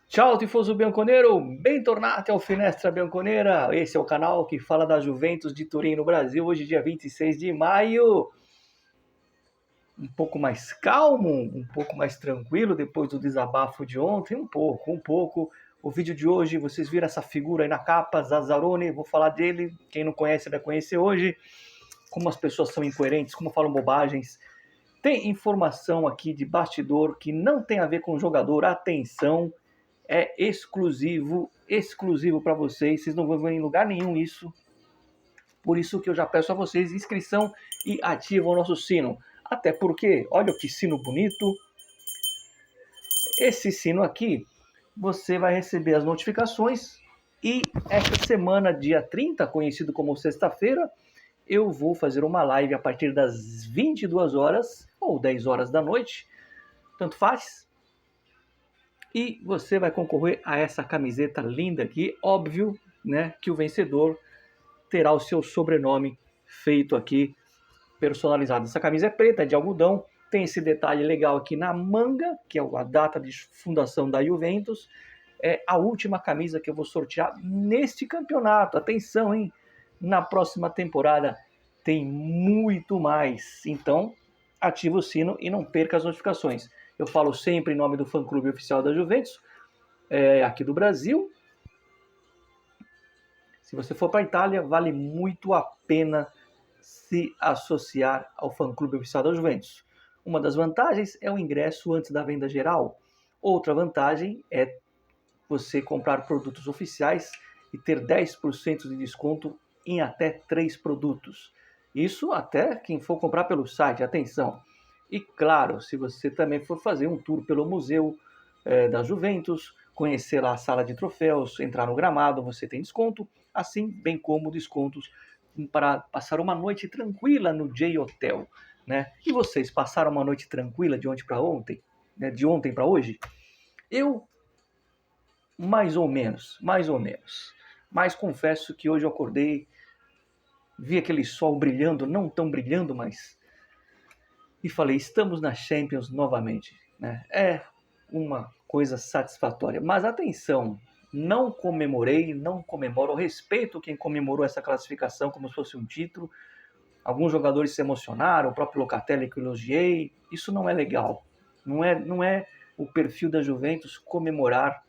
Ciao tifoso bianconero, bentornati ao Finestra Bianconera. Esse é o canal que fala da Juventus de Turim no Brasil. Hoje, dia 26 de maio. Um pouco mais calmo, um pouco mais tranquilo depois do desabafo de ontem. Um pouco. O vídeo de hoje, vocês viram essa figura aí na capa, Zazzaroni. Vou falar dele. Quem não conhece vai conhecer hoje. Como as pessoas são incoerentes, como falam bobagens. Tem informação aqui de bastidor que não tem a ver com o jogador. Atenção! É exclusivo para vocês não vão ver em lugar nenhum isso. Por isso que eu já peço a vocês inscrição e ativam o nosso sino. Até porque, olha que sino bonito. Esse sino aqui, você vai receber as notificações e esta semana, dia 30, conhecido como sexta-feira, eu vou fazer uma live a partir das 22 horas ou 10 horas da noite, tanto faz. E você vai concorrer a essa camiseta linda aqui. Óbvio, né, que o vencedor terá o seu sobrenome feito aqui, personalizado. Essa camisa é preta, é de algodão. Tem esse detalhe legal aqui na manga, que é a data de fundação da Juventus. É a última camisa que eu vou sortear neste campeonato. Atenção, hein? Na próxima temporada tem muito mais. Então, ativa o sino e não perca as notificações. Eu falo sempre em nome do fã-clube oficial da Juventus, aqui do Brasil. Se você for para a Itália, vale muito a pena se associar ao fã-clube oficial da Juventus. Uma das vantagens é o ingresso antes da venda geral. Outra vantagem é você comprar produtos oficiais e ter 10% de desconto em até 3 produtos. Isso até quem for comprar pelo site, atenção. E claro, se você também for fazer um tour pelo museu da Juventus, conhecer lá a sala de troféus, entrar no gramado, você tem desconto, assim bem como descontos para passar uma noite tranquila no J-Hotel. Né? E vocês passaram uma noite tranquila de ontem para ontem? Né? De ontem para hoje? Eu, mais ou menos. Mas confesso que hoje eu acordei, vi aquele sol brilhando, não tão brilhando, mas... E falei, estamos na Champions novamente. Né? É uma coisa satisfatória. Mas atenção, não comemorei, não comemoro, respeito quem comemorou essa classificação como se fosse um título. Alguns jogadores se emocionaram, o próprio Locatelli que eu elogiei. Isso não é legal. Não é o perfil da Juventus comemorar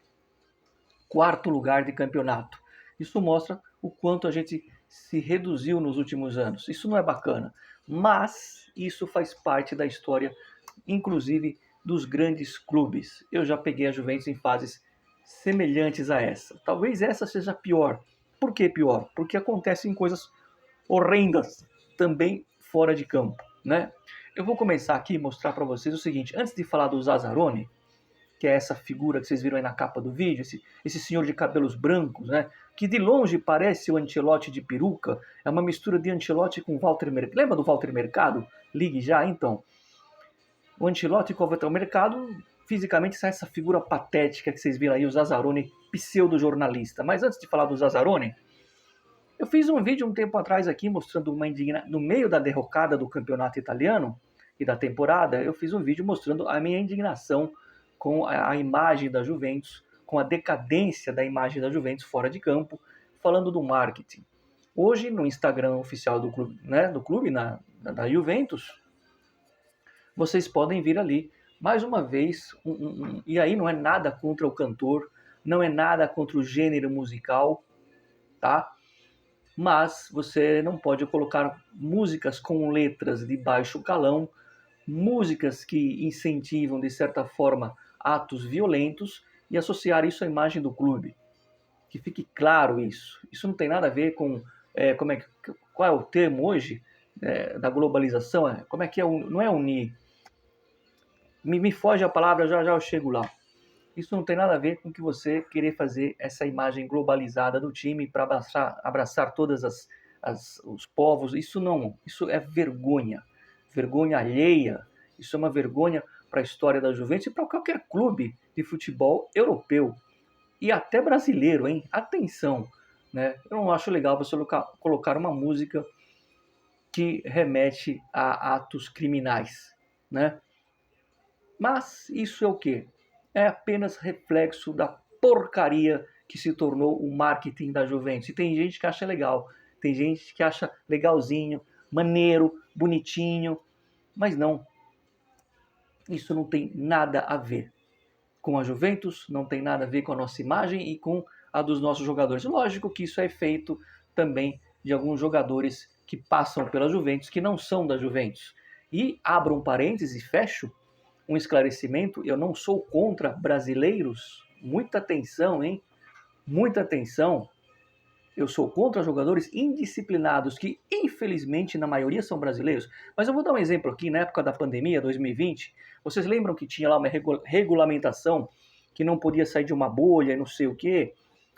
quarto lugar de campeonato. Isso mostra o quanto a gente se reduziu nos últimos anos. Isso não é bacana, mas isso faz parte da história, inclusive dos grandes clubes. Eu já peguei a Juventus em fases semelhantes a essa. Talvez essa seja pior. Por que pior? Porque acontecem coisas horrendas também fora de campo, né? Eu vou começar aqui e mostrar para vocês o seguinte. Antes de falar do Zazzaroni, que é essa figura que vocês viram aí na capa do vídeo, esse senhor de cabelos brancos, né? Que de longe parece o Ancelotti de peruca, é uma mistura de Ancelotti com Walter Mercado. Lembra do Walter Mercado? Ligue já, então. O Ancelotti com o Walter Mercado, fisicamente, sai essa figura patética que vocês viram aí, o Zazzaroni, pseudo-jornalista. Mas antes de falar do Zazzaroni, eu fiz um vídeo um tempo atrás aqui mostrando uma indignação, no meio da derrocada do campeonato italiano e da temporada, eu fiz um vídeo mostrando a minha indignação com a imagem da Juventus, com a decadência da imagem da Juventus fora de campo, falando do marketing. Hoje, no Instagram oficial do clube, né, da Juventus, vocês podem vir ali, mais uma vez, e aí não é nada contra o cantor, não é nada contra o gênero musical, tá? Mas você não pode colocar músicas com letras de baixo calão, músicas que incentivam, de certa forma, atos violentos e associar isso à imagem do clube. Que fique claro isso. Isso não tem nada a ver com qual é o termo hoje da globalização. Como é que é? Não é unir. Me foge a palavra, já eu chego lá. Isso não tem nada a ver com que você querer fazer essa imagem globalizada do time para abraçar todas os povos. Isso não, isso é vergonha. Vergonha alheia. Isso é uma vergonha para a história da Juventus e para qualquer clube de futebol europeu. E até brasileiro, hein? Atenção, né? Eu não acho legal você colocar uma música que remete a atos criminais, né? Mas isso é o quê? É apenas reflexo da porcaria que se tornou o marketing da Juventus. E tem gente que acha legal, tem gente que acha legalzinho, maneiro, bonitinho, mas não. Isso não tem nada a ver com a Juventus, não tem nada a ver com a nossa imagem e com a dos nossos jogadores. Lógico que isso é feito também de alguns jogadores que passam pela Juventus, que não são da Juventus. E abro um parêntese e fecho um esclarecimento, eu não sou contra brasileiros, muita atenção, hein? Muita atenção. Eu sou contra jogadores indisciplinados, que infelizmente na maioria são brasileiros. Mas eu vou dar um exemplo aqui, na época da pandemia, 2020, vocês lembram que tinha lá uma regulamentação que não podia sair de uma bolha e não sei o quê?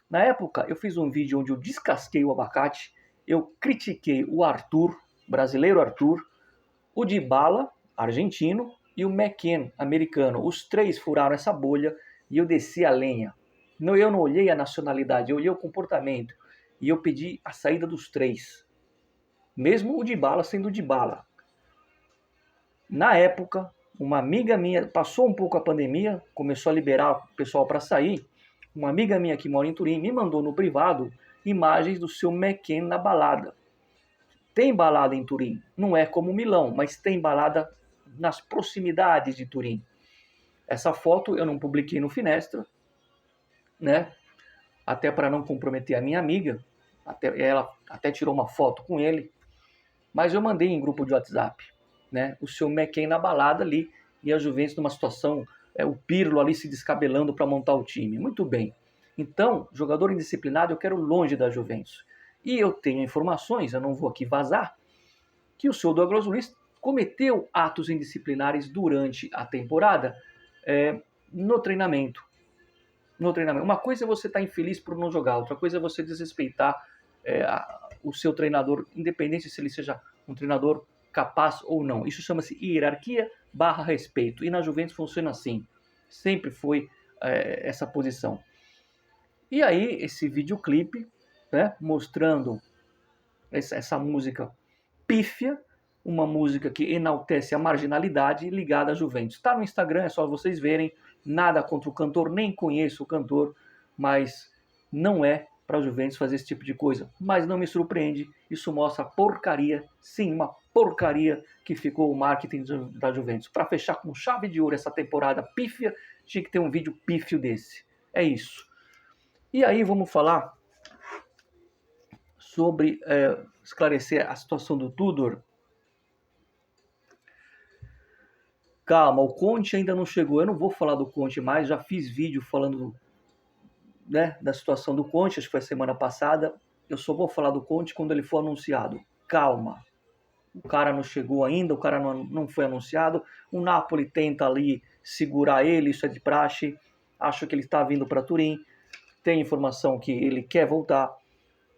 Na época, eu fiz um vídeo onde eu descasquei o abacate, eu critiquei o Arthur, brasileiro Arthur, o Dybala, argentino, e o McKennie, americano. Os três furaram essa bolha e eu desci a lenha. Eu não olhei a nacionalidade, eu olhei o comportamento. E eu pedi a saída dos três. Mesmo o Dybala sendo Dybala. Na época, uma amiga minha, passou um pouco a pandemia, começou a liberar o pessoal para sair. Uma amiga minha que mora em Turim me mandou no privado imagens do seu McKennie na balada. Tem balada em Turim, não é como Milão, mas tem balada nas proximidades de Turim. Essa foto eu não publiquei no Finestra, né? Até para não comprometer a minha amiga. Ela até tirou uma foto com ele, mas eu mandei em grupo de WhatsApp, né? O seu McKennie na balada ali e a Juventus numa situação, o Pirlo ali se descabelando para montar o time. Muito bem. Então, jogador indisciplinado eu quero longe da Juventus. E eu tenho informações, eu não vou aqui vazar, que o seu Douglas Luiz cometeu atos indisciplinares durante a temporada no treinamento. Uma coisa é você estar infeliz por não jogar, outra coisa é você desrespeitar o seu treinador, independente se ele seja um treinador capaz ou não. Isso chama-se hierarquia / respeito. E na Juventus funciona assim. Sempre foi essa posição. E aí, esse videoclipe, né, mostrando essa música pífia, uma música que enaltece a marginalidade ligada à Juventus. Está no Instagram, é só vocês verem. Nada contra o cantor, nem conheço o cantor, mas não é para a Juventus fazer esse tipo de coisa. Mas não me surpreende, isso mostra a porcaria, sim, uma porcaria que ficou o marketing da Juventus. Para fechar com chave de ouro essa temporada pífia, tinha que ter um vídeo pífio desse. É isso. E aí vamos falar sobre esclarecer a situação do Tudor. Calma, o Conte ainda não chegou. Eu não vou falar do Conte mais, já fiz vídeo falando da situação do Conte, acho que foi semana passada. Eu só vou falar do Conte quando ele for anunciado. Calma. O cara não chegou ainda, o cara não foi anunciado. O Napoli tenta ali segurar ele, isso é de praxe. Acho que ele está vindo para Turim. Tem informação que ele quer voltar,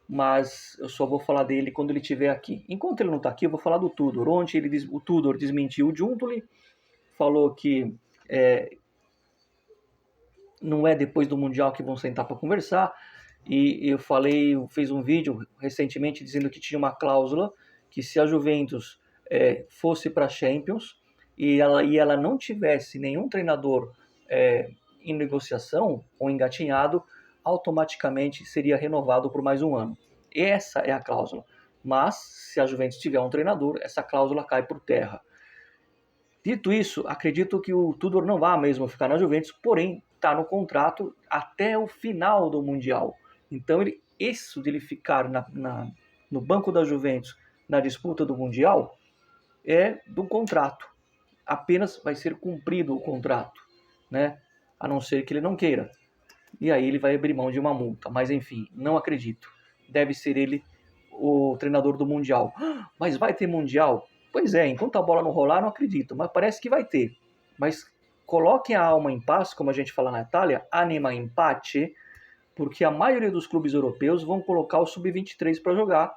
mas eu só vou falar dele quando ele estiver aqui. Enquanto ele não está aqui, eu vou falar do Tudor. Ontem o Tudor desmentiu o Giuntoli, falou que não é depois do Mundial que vão sentar para conversar. E eu fiz um vídeo recentemente dizendo que tinha uma cláusula que se a Juventus fosse para a Champions e ela não tivesse nenhum treinador em negociação ou engatinhado, automaticamente seria renovado por mais um ano. Essa é a cláusula. Mas, se a Juventus tiver um treinador, essa cláusula cai por terra. Dito isso, acredito que o Tudor não vai mesmo ficar na Juventus, porém está no contrato até o final do Mundial. Então, isso de ele ficar no banco da Juventus na disputa do Mundial é do contrato. Apenas vai ser cumprido o contrato, né? A não ser que ele não queira. E aí ele vai abrir mão de uma multa. Mas enfim, não acredito. Deve ser ele o treinador do Mundial. Mas vai ter Mundial? Pois é, enquanto a bola não rolar, não acredito. Mas parece que vai ter. Mas coloquem a alma em paz, como a gente fala na Itália, anima in pace, porque a maioria dos clubes europeus vão colocar o Sub-23 para jogar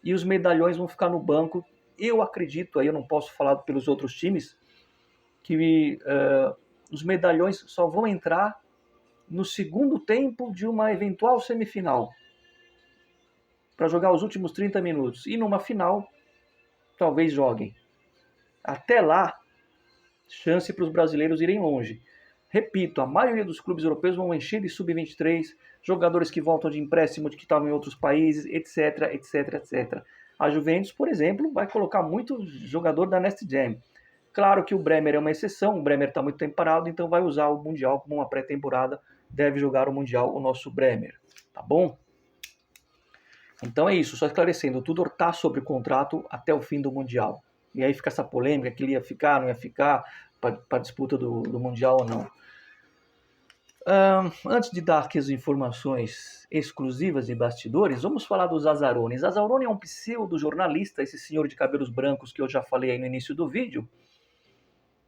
e os medalhões vão ficar no banco. Eu acredito, aí eu não posso falar pelos outros times, que os medalhões só vão entrar no segundo tempo de uma eventual semifinal, para jogar os últimos 30 minutos. E numa final, talvez joguem. Até lá, chance para os brasileiros irem longe. Repito, a maioria dos clubes europeus vão encher de sub-23, jogadores que voltam de empréstimo, de que estavam em outros países, etc, etc, etc. A Juventus, por exemplo, vai colocar muito jogador da Next Gen. Claro que o Bremer é uma exceção, o Bremer está muito tempo parado, então vai usar o Mundial como uma pré-temporada, deve jogar o Mundial o nosso Bremer, tá bom? Então é isso, só esclarecendo, o Tudor está sob contrato até o fim do Mundial. E aí fica essa polêmica, que ele ia ficar, não ia ficar, para a disputa do Mundial ou não. Antes de dar aqui as informações exclusivas de bastidores, vamos falar do Zazzaroni. Zazzaroni é um pseudo-jornalista, esse senhor de cabelos brancos que eu já falei aí no início do vídeo.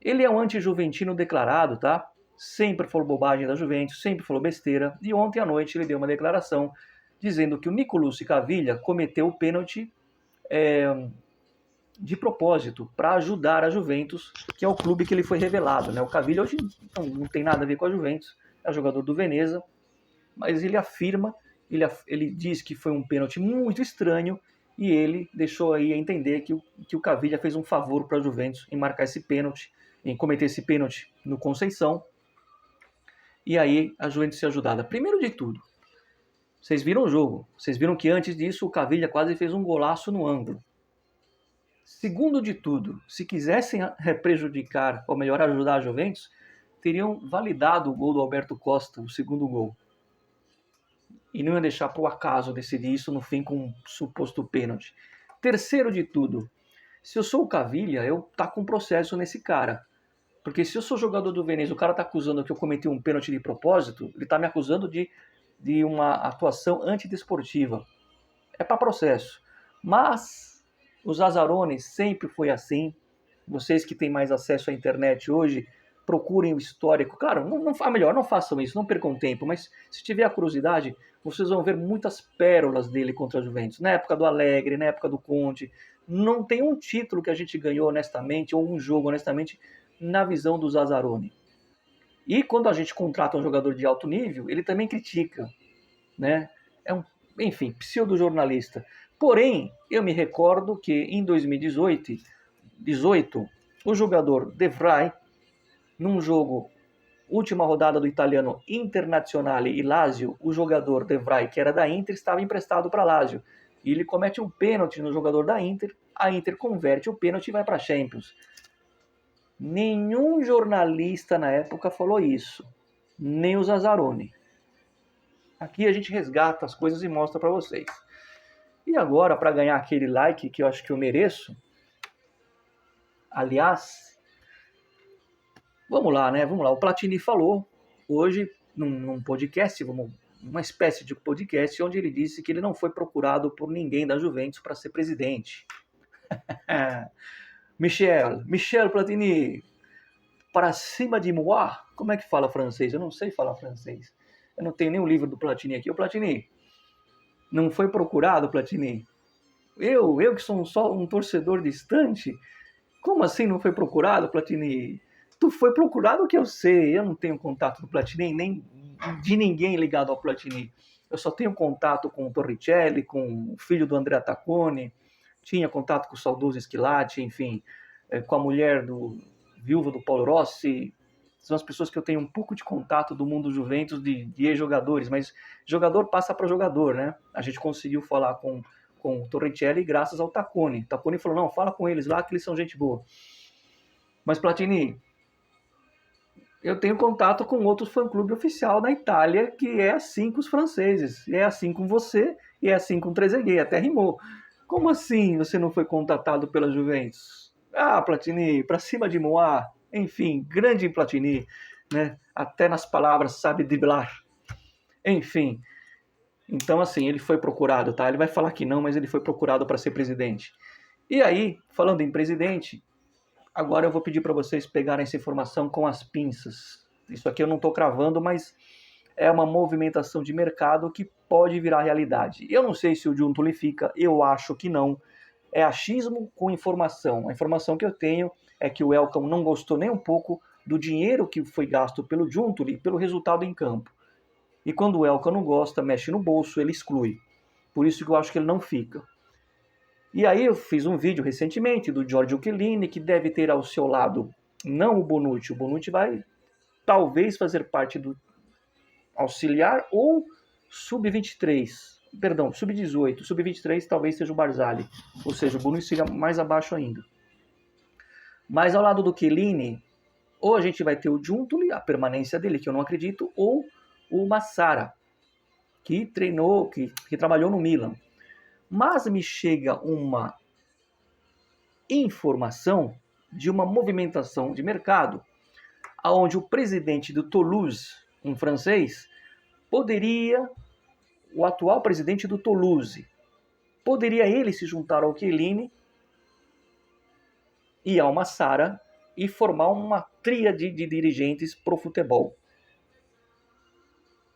Ele é um anti-juventino declarado, tá? Sempre falou bobagem da Juventus, sempre falou besteira. E ontem à noite ele deu uma declaração dizendo que o Nicolussi Caviglia cometeu o pênalti de propósito para ajudar a Juventus, que é o clube que ele foi revelado, né? O Caviglia hoje não tem nada a ver com a Juventus, é jogador do Veneza, mas ele afirma, ele diz que foi um pênalti muito estranho e ele deixou aí a entender que o Caviglia fez um favor para a Juventus em marcar esse pênalti, em cometer esse pênalti no Conceição, e aí a Juventus ser ajudada. Primeiro de tudo, vocês viram o jogo, vocês viram que antes disso o Caviglia quase fez um golaço no ângulo. Segundo de tudo, se quisessem prejudicar, ou melhor, ajudar a Juventus, teriam validado o gol do Alberto Costa, o segundo gol. E não ia deixar para o acaso decidir isso no fim com um suposto pênalti. Terceiro de tudo, se eu sou o Caviglia, eu taco um processo nesse cara. Porque se eu sou jogador do Veneza, o cara está acusando que eu cometi um pênalti de propósito, ele está me acusando de uma atuação antidesportiva. É para processo. Mas o Zazzaroni sempre foi assim. Vocês que têm mais acesso à internet hoje, procurem o histórico. Claro, melhor, não façam isso, não percam tempo, mas se tiver a curiosidade, vocês vão ver muitas pérolas dele contra a Juventus. Na época do Allegri, na época do Conte, não tem um título que a gente ganhou honestamente, ou um jogo honestamente, na visão do Zazzaroni. E quando a gente contrata um jogador de alto nível, ele também critica, né? Enfim, pseudo-jornalista. Porém, eu me recordo que em 2018, o jogador De Vrij, num jogo, última rodada do italiano Internazionale e Lazio, o jogador De Vrij, que era da Inter, estava emprestado para Lazio. E ele comete um pênalti no jogador da Inter, a Inter converte o pênalti e vai para a Champions. Nenhum jornalista na época falou isso, nem o Zazzaroni. Aqui a gente resgata as coisas e mostra para vocês. E agora, para ganhar aquele like que eu acho que eu mereço, aliás, vamos lá, né? Vamos lá. O Platini falou hoje num podcast, uma espécie de podcast, onde ele disse que ele não foi procurado por ninguém da Juventus para ser presidente. Michel Platini, para cima de moi. Como é que fala francês? Eu não sei falar francês. Eu não tenho nem o livro do Platini aqui. Ô Platini, não foi procurado, Platini? Eu que sou só um torcedor distante? Como assim não foi procurado, Platini? Tu foi procurado, que eu sei. Eu não tenho contato do Platini, nem de ninguém ligado ao Platini. Eu só tenho contato com o Torricelli, com o filho do Andrea Taccone, tinha contato com o saudoso Schillaci, enfim, com a mulher viúva do Paulo Rossi. São as pessoas que eu tenho um pouco de contato do mundo Juventus, de ex-jogadores, mas jogador passa para jogador, né? A gente conseguiu falar com o Torricelli graças ao Taccone. O Taccone falou, não, fala com eles lá que eles são gente boa. Mas, Platini, eu tenho contato com outro fã-clube oficial da Itália, que é assim com os franceses, é assim com você, e é assim com o Trezeguet, até rimou. Como assim você não foi contatado pela Juventus? Ah, Platini, pra cima de moi. Enfim, grande Platini, né? Até nas palavras sabe driblar. Enfim, então assim, ele foi procurado, tá? Ele vai falar que não, mas ele foi procurado para ser presidente. E aí, falando em presidente, agora eu vou pedir para vocês pegarem essa informação com as pinças. Isso aqui eu não estou cravando, mas é uma movimentação de mercado que pode virar realidade. Eu não sei se o Giuntoli fica, eu acho que não. É achismo com informação. A informação que eu tenho é que o Elkan não gostou nem um pouco do dinheiro que foi gasto pelo Giuntoli pelo resultado em campo. E quando o Elkan não gosta, mexe no bolso, ele exclui. Por isso que eu acho que ele não fica. E aí eu fiz um vídeo recentemente do Giorgio Chiellini, que deve ter ao seu lado não o Bonucci vai talvez fazer parte do auxiliar ou sub-23, perdão, sub-18, sub-23 talvez seja o Barzali, ou seja, o Bonucci seria mais abaixo ainda. Mas ao lado do Chiellini, ou a gente vai ter o Giuntoli, a permanência dele, que eu não acredito, ou o Massara, que treinou, que trabalhou no Milan. Mas me chega uma informação de uma movimentação de mercado, onde o presidente do Toulouse, um francês, o atual presidente do Toulouse, poderia ele se juntar ao Chiellini e ao Massara e formar uma tríade de dirigentes pro futebol.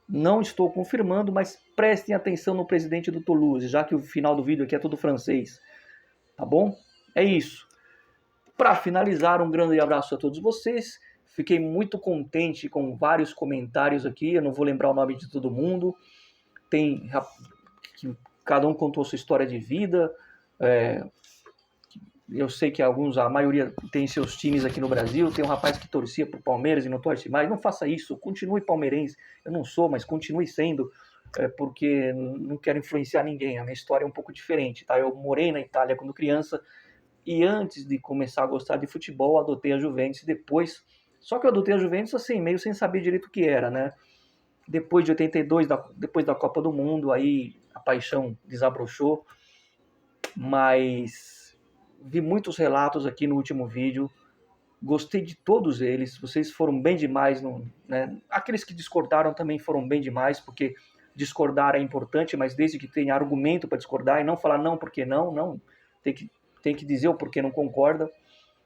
Não estou confirmando, mas prestem atenção no presidente do Toulouse, já que o final do vídeo aqui é todo francês. Tá bom? É isso. Para finalizar, um grande abraço a todos vocês. Fiquei muito contente com vários comentários aqui. Eu não vou lembrar o nome de todo mundo. Cada um contou sua história de vida. Eu sei que a maioria tem seus times aqui no Brasil. Tem um rapaz que torcia pro Palmeiras e não torce mais. Não faça isso. Continue palmeirense. Eu não sou, mas continue sendo, porque não quero influenciar ninguém. A minha história é um pouco diferente, tá? Eu morei na Itália quando criança e antes de começar a gostar de futebol, adotei a Juventus e depois... Só que eu adotei a Juventus assim, meio sem saber direito o que era, né? Depois de 82, depois da Copa do Mundo, aí a paixão desabrochou. Mas vi muitos relatos aqui no último vídeo. Gostei de todos eles. Vocês foram bem demais, né? Aqueles que discordaram também foram bem demais, porque discordar é importante, mas desde que tenha argumento para discordar e não falar não porque não. Tem que dizer o porquê não concorda.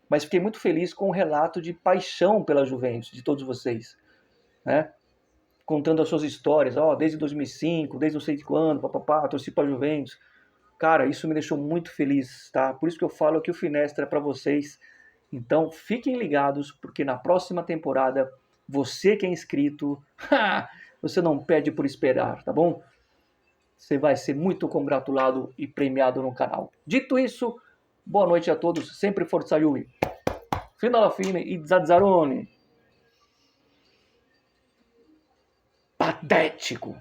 Mas fiquei muito feliz com o relato de paixão pela Juventus, de todos vocês, né? Contando as suas histórias, desde 2005, desde não sei de quando, torci para a Juventus. Cara, isso me deixou muito feliz, tá? Por isso que eu falo que o Finestra é para vocês. Então, fiquem ligados, porque na próxima temporada, você que é inscrito, você não perde por esperar, tá bom? Você vai ser muito congratulado e premiado no canal. Dito isso, boa noite a todos, sempre Forza Juve. Fino alla fine, i Zazzaroni. Patético.